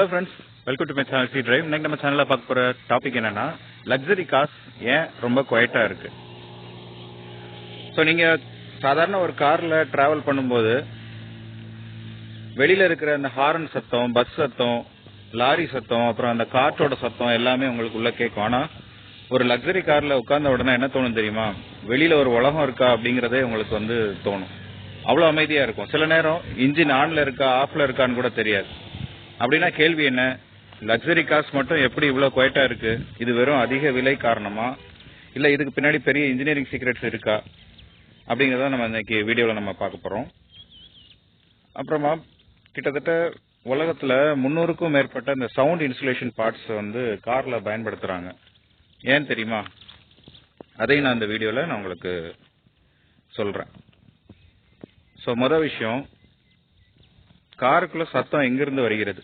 Hello friends, welcome to my channel C Drive. இன்னைக்கு நம்ம சேனல்ல பார்க்க போற டாபிக் என்னன்னா லக்ஸரி கார்ஸ் ஏன் ரொம்ப குவைட்டா இருக்கு. ஸோ நீங்க சாதாரண ஒரு கார்ல டிராவல் பண்ணும்போது வெளியில இருக்கிற அந்த ஹாரன் சத்தம், பஸ் சத்தம், லாரி சத்தம், அப்புறம் அந்த காற்றோட சத்தம் எல்லாமே உங்களுக்கு உள்ள கேட்கும். ஆனா ஒரு லக்ஸரி கார்ல உட்கார்ந்த உடனே என்ன தோணும் தெரியுமா? வெளியில ஒரு உலகம் இருக்கா அப்படிங்கறதே உங்களுக்கு தோணும். அவ்வளவு அமைதியா இருக்கும். சில நேரம் இன்ஜின் ஆன்ல இருக்கா ஆஃப்ல இருக்கான்னு கூட தெரியாது. அப்படின்னா கேள்வி என்ன, லக்ஸரி கார்ஸ் மட்டும் எப்படி இவ்வளவு குவைட்டா இருக்கு? இது வெறும் அதிக விலை காரணமா, இல்ல இதுக்கு பின்னாடி பெரிய இன்ஜினியரிங் சீக்ரெட்ஸ் இருக்கா அப்படிங்கறத நம்ம இன்னைக்கு வீடியோல நம்ம பார்க்க போறோம். அப்புறமா கிட்டத்தட்ட உலகத்துல 300க்கும் மேற்பட்ட இந்த சவுண்ட் இன்சுலேஷன் பார்ட்ஸ் கார்ல பயன்படுத்துறாங்க. ஏன் தெரியுமா? அதையும் நான் இந்த வீடியோல நான் உங்களுக்கு சொல்றேன். ஸோ முதல் விஷயம், காருக்குள்ள சத்தம் எங்கிருந்து வருகிறது?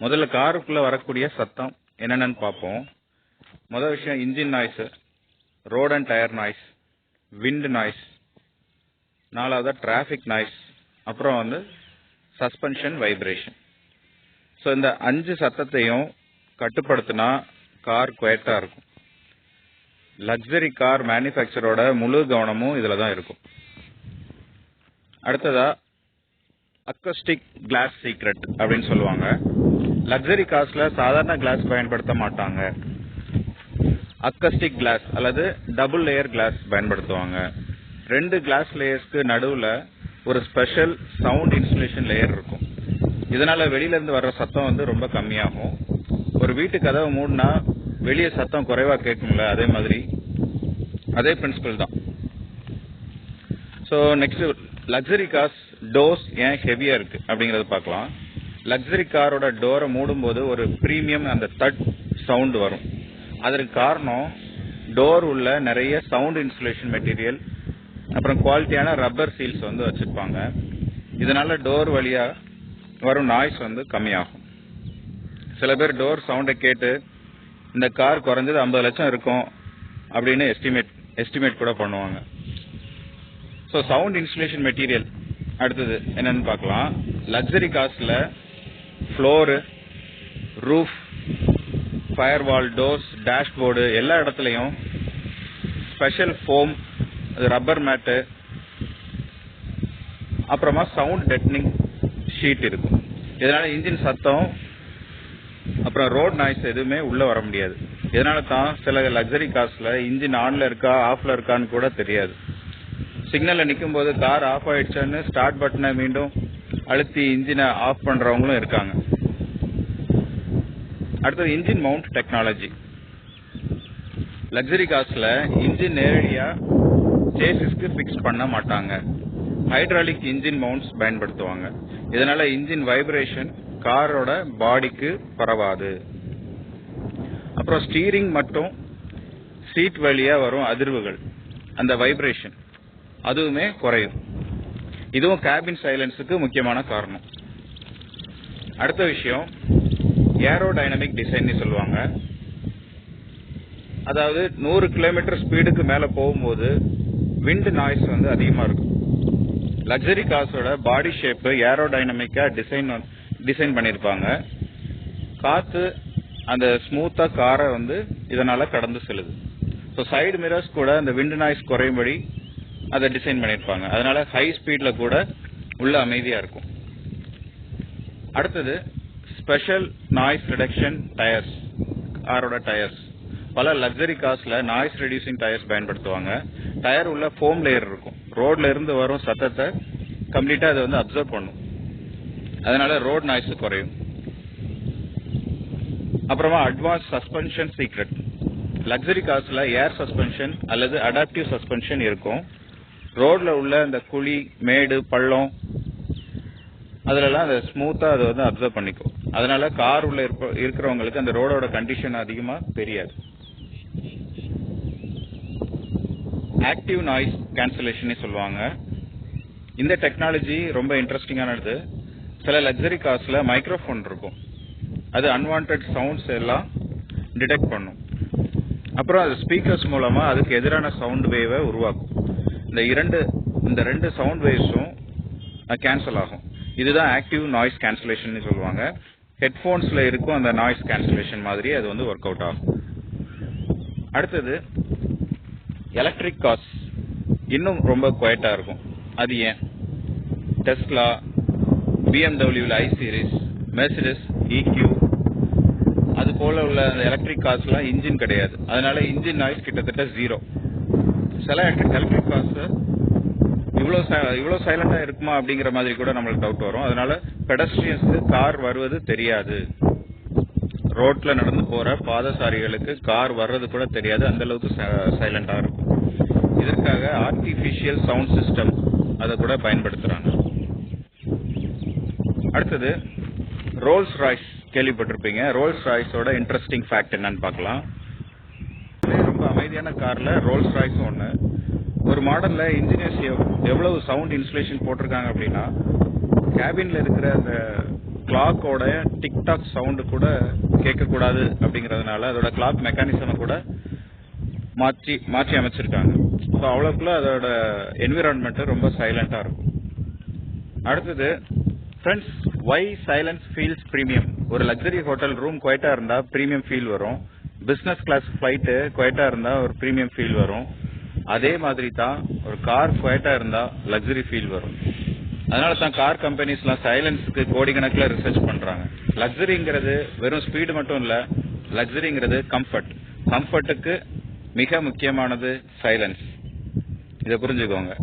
முதல்ல காருக்குள்ள வரக்கூடிய சத்தம் என்னென்னு பார்ப்போம். முதல் விஷயம் engine noise, road and tyre noise, wind noise, நாலாவது டிராஃபிக் நாய்ஸ், அப்புறம் சஸ்பென்ஷன் வைப்ரேஷன். ஸோ இந்த 5 சத்தத்தையும் கட்டுப்படுத்தினா கார் குவைட்டா இருக்கும். லக்ஸரி கார் மேனுஃபேக்சரோட முழு கவனமும் இதுல தான் இருக்கும். அடுத்ததா அக்கஸ்டிக் கிளாஸ் சீக்ரெட் அப்படின்னு சொல்லுவாங்க. லக்ஸரி கார்ஸ்ல சாதாரண கிளாஸ் பயன்படுத்த மாட்டாங்க. அக்கஸ்டிக் கிளாஸ் அல்லது டபுள் லேயர் கிளாஸ் பயன்படுத்துவாங்க. 2 கிளாஸ் லேயர்ஸ்க்கு நடுவுல ஒரு ஸ்பெஷல் சவுண்ட் இன்சுலேஷன் லேயர் இருக்கும். இதனால வெளியில இருந்து வர்ற சத்தம் ரொம்ப கம்மியாகும். ஒரு வீட்டு கதவை மூடினா வெளியே சத்தம் குறைவா கேட்கும்ல, அதே மாதிரி அதே பிரின்சிபல் தான். So next, luxury cars doors ஏன் ஹெவியா இருக்கு அப்படிங்கறத பார்க்கலாம். லக்ஸரி காரோட டோரை மூடும் போது ஒரு பிரீமியம் அந்த தட் சவுண்ட் வரும். அதற்கு காரணம் டோர் உள்ள நிறைய சவுண்ட் இன்சுலேஷன் மெட்டீரியல், அப்புறம் குவாலிட்டியான ரப்பர் சீல்ஸ் வச்சிருப்பாங்க. இதனால டோர் வழியா வரும் நாய்ஸ் கம்மியாகும். சில பேர் டோர் சவுண்டை கேட்டு இந்த கார் குறைஞ்சது 50 லட்சம் இருக்கும் அப்படின்னு எஸ்டிமேட் கூட பண்ணுவாங்க. ஸோ சவுண்ட் இன்சுலேஷன் மெட்டீரியல் அடுத்தது என்னன்னு பார்க்கலாம். லக்ஸரி கார்ஸ்ல floor, roof, firewall, doors, dashboard எல்லா இடத்துலையும் ஸ்பெஷல் ஃபோம், ரப்பர் மேட்டு, அப்புறமா சவுண்ட் டெட்டனிங் ஷீட் இருக்கும். இதனால இன்ஜின் சத்தம் அப்புறம் ரோட் நாய்ஸ் எதுவுமே உள்ள வர முடியாது. இதனால தான் சில லக்ஸரி கார்ஸ்ல இன்ஜின் ஆன்ல இருக்கா ஆஃப்ல இருக்கான்னு கூட தெரியாது. சிக்னல்ல நிற்கும் போது கார் ஆஃப் ஆயிடுச்சான்னு ஸ்டார்ட் பட்டனை மீண்டும் அழுத்தி இன்ஜினை ஆஃப் பண்றவங்களும் இருக்காங்க. அடுத்தது இன்ஜின் மவுண்ட் டெக்னாலஜி. லக்ஸரி கார்ஸ்ல இன்ஜின் நேரடியா சேசிஸ்க்கு பிக்ஸ் பண்ண மாட்டாங்க. ஹைட்ராலிக் இன்ஜின் மவுண்ட்ஸ் பயன்படுத்துவாங்க. இதனால இன்ஜின் வைப்ரேஷன் காரோட பாடிக்கு பரவாது. அப்புறம் ஸ்டீரிங் மற்றும் சீட் வழியா வரும் அதிர்வுகள், அந்த வைப்ரேஷன் அதுவுமே குறையும். இதுவும் கேபின் சைலன்ஸுக்கு முக்கியமான காரணம். அடுத்த விஷயம் ஏரோடைனமிக் டிசைன் சொல்லுவாங்க. அதாவது 100 கிலோமீட்டர் ஸ்பீடுக்கு மேல போகும்போது விண்ட் நாய்ஸ் அதிகமா இருக்கும். லக்ஸரி கார்ஸோட பாடி ஷேப் ஏரோடைனமிக்கா டிசைன் பண்ணிருப்பாங்க. காத்து அந்த ஸ்மூத்தா காரை இதனால கடந்து செல்லுது. ஸோ சைடு மிரர்ஸ் கூட அந்த விண்ட் நாய்ஸ் குறையும்படி அதை டிசைன் பண்ணிருப்பாங்க. அதனால ஹை ஸ்பீட்ல கூட உள்ள அமைதியா இருக்கும். அடுத்தது ஸ்பெஷல் நாய்ஸ் ரிடக்ஷன் டயர்ஸ். காரோட டயர்ஸ் பல லக்ஸரி கார்ஸ்ல நாய்ஸ் ரெடியூசிங் டயர்ஸ் பயன்படுத்துவாங்க. டயர் உள்ள ஃபோம் லேயர் இருக்கும். ரோட்ல இருந்து வரும் சத்தத்தை கம்ப்ளீட்டா அதை அப்சர்வ் பண்ணும். அதனால ரோட் நாய்ஸ் குறையும். அப்புறமா அட்வான்ஸ் சஸ்பென்ஷன் சீக்ரெட். லக்ஸரி கார்ஸ்ல ஏர் சஸ்பென்ஷன் அல்லது அடாப்டிவ் சஸ்பென்ஷன் இருக்கும். ரோட்ல உள்ள இந்த குழி, மேடு, பள்ளம் அதுலலாம் அதை ஸ்மூத்தா அதை அப்சர்வ் பண்ணிக்கும். அதனால கார் உள்ள இருக்கிறவங்களுக்கு அந்த ரோடோட கண்டிஷன் அதிகமா தெரியாது. ஆக்டிவ் நாய்ஸ் கேன்சலேஷன் சொல்லுவாங்க. இந்த டெக்னாலஜி ரொம்ப இன்ட்ரெஸ்டிங்கானது. சில லக்ஸரி கார்ஸ்ல மைக்ரோஃபோன் இருக்கும். அது அன்வான்ட் சவுண்ட்ஸ் எல்லாம் டிடெக்ட் பண்ணும். அப்புறம் அது ஸ்பீக்கர்ஸ் மூலமா அதுக்கு எதிரான சவுண்ட் வேவை உருவாக்கும். இந்த ரெண்டு சவுண்ட் வேவ்ஸும் கேன்சல் ஆகும். இதுதான் ஆக்டிவ் நாய்ஸ் கேன்சலேஷன் சொல்லுவாங்க. ஹெட்ஃபோன்ஸ்ல இருக்கும் அந்த நாய்ஸ் கேன்சலேஷன் மாதிரி அது வந்து ஒர்க் அவுட் ஆகும். அடுத்தது எலக்ட்ரிக் கார்ஸ் இன்னும் ரொம்ப குவைட்டா இருக்கும். அது ஏன்? டெஸ்லா, பிஎம்டபிள்யூல ஐ சீரிஸ், மெர்சிடிஸ் EQ அது போல உள்ள அந்த எலக்ட்ரிக் கார்ஸ்லாம் இன்ஜின் கிடையாது. அதனால இன்ஜின் நாய்ஸ் கிட்டத்தட்ட 0. சில எலக்ட்ரிக் கார்ஸ் இவ்வளோ சைலண்டா இருக்குமா அப்படிங்கிற மாதிரி கூட நம்மளுக்கு டவுட் வரும். அதனால பெடஸ்ட்ரியன்ஸ்க்கு கார் வருவது தெரியாது. ரோட்ல நடந்து போற பாதசாரிகளுக்கு கார் வர்றது கூட தெரியாது, அந்த அளவுக்கு சைலண்டா இருக்கும். இதற்காக ஆர்டிபிஷியல் சவுண்ட் சிஸ்டம் அதை கூட பயன்படுத்துறாங்க. அடுத்தது ரோல்ஸ் ராய்ஸ் கேள்விப்பட்டிருப்பீங்க. ரோல்ஸ் ராய்ஸோட இன்ட்ரெஸ்டிங் ஃபேக்ட் என்னன்னு பார்க்கலாம். ரொம்ப அமைதியான கார்ல ரோல்ஸ் ராய்ஸும் ஒன்று. ஒரு மாடல்ல இன்ஜினியர்ஸ் எவ்வளவு சவுண்ட் இன்சுலேஷன் போட்டிருக்காங்க அப்படின்னா, கேபின்ல இருக்கிற அந்த கிளாக்கோட டிக்டாக் சவுண்டு கூட கேட்கக்கூடாது அப்படிங்கறதுனால அதோட கிளாக் மெக்கானிசமை கூட மாற்றி அமைச்சிருக்காங்க. ஸோ அவ்வளோக்குள்ள அதோட என்விரான்மெண்ட் ரொம்ப சைலண்டா இருக்கும். அடுத்தது ஃப்ரெண்ட்ஸ், வை சைலன்ஸ் ஃபீல்ஸ் பிரீமியம். ஒரு லக்ஸரி ஹோட்டல் ரூம் குவைட்டா இருந்தா பிரீமியம் ஃபீல் வரும். பிசினஸ் கிளாஸ் ஃபிளைட்டு குவைட்டா இருந்தா ஒரு பிரீமியம் ஃபீல் வரும். அதே மாதிரி தான் ஒரு கார் குவைட்டா இருந்தா லக்ஸரி ஃபீல் வரும். அதனால தான் கார் கம்பெனிஸ்லாம் சைலன்ஸுக்கு கோடிக்கணக்கில் ரிசர்ச் பண்றாங்க. லக்ஸரிங்கிறது வெறும் ஸ்பீடு மட்டும் இல்ல, லக்ஸரிங்கிறது கம்ஃபர்ட். கம்ஃபர்ட்டுக்கு மிக முக்கியமானது சைலன்ஸ். இதை புரிஞ்சுக்கோங்க.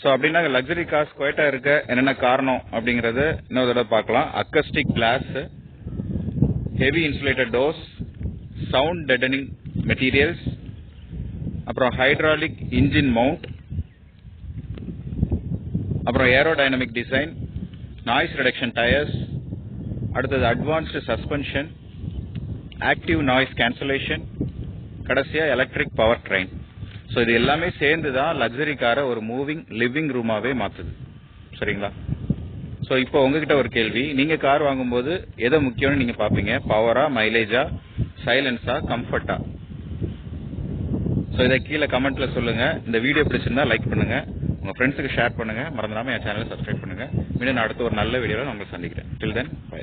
ஸோ அப்படின்னா லக்ஸரி கார்ஸ் குவைட்டா இருக்க என்னென்ன காரணம் அப்படிங்கறது இன்னொரு தடவை பார்க்கலாம். Acoustic glass, heavy insulated doors, sound deadening materials, அப்புறம் ஹைட்ராலிக் இன்ஜின் மவுண்ட், அப்புறம் aerodynamic design, noise reduction tyres, அடுத்தது advanced suspension, active noise cancellation, கடைசியா எலக்ட்ரிக் பவர் ட்ரெயின். ஸோ இது எல்லாமே சேர்ந்து தான் லக்ஸரி காரை ஒரு மூவிங் லிவிங் ரூமாவே மாத்துது. சரிங்களா? ஸோ இப்போ உங்ககிட்ட ஒரு கேள்வி, நீங்க கார் வாங்கும்போது எதை முக்கியம்னு நீங்க பாப்பீங்க? பவரா, மைலேஜா, சைலன்ஸா, கம்ஃபர்ட்டா? ஸோ இதை கீழே கமெண்ட்ல சொல்லுங்க. இந்த வீடியோ பிடிச்சிருந்தா லைக் பண்ணுங்க, உங்க ஃப்ரெண்ட்ஸுக்கு ஷேர் பண்ணுங்க, மறந்துடாம என் சேனலை சப்ஸ்கிரைப் பண்ணுங்க. மீண்டும் நான் அடுத்த ஒரு நல்ல வீடியோவில் நான் உங்களை சந்திக்கிறேன். டில் தென் பை.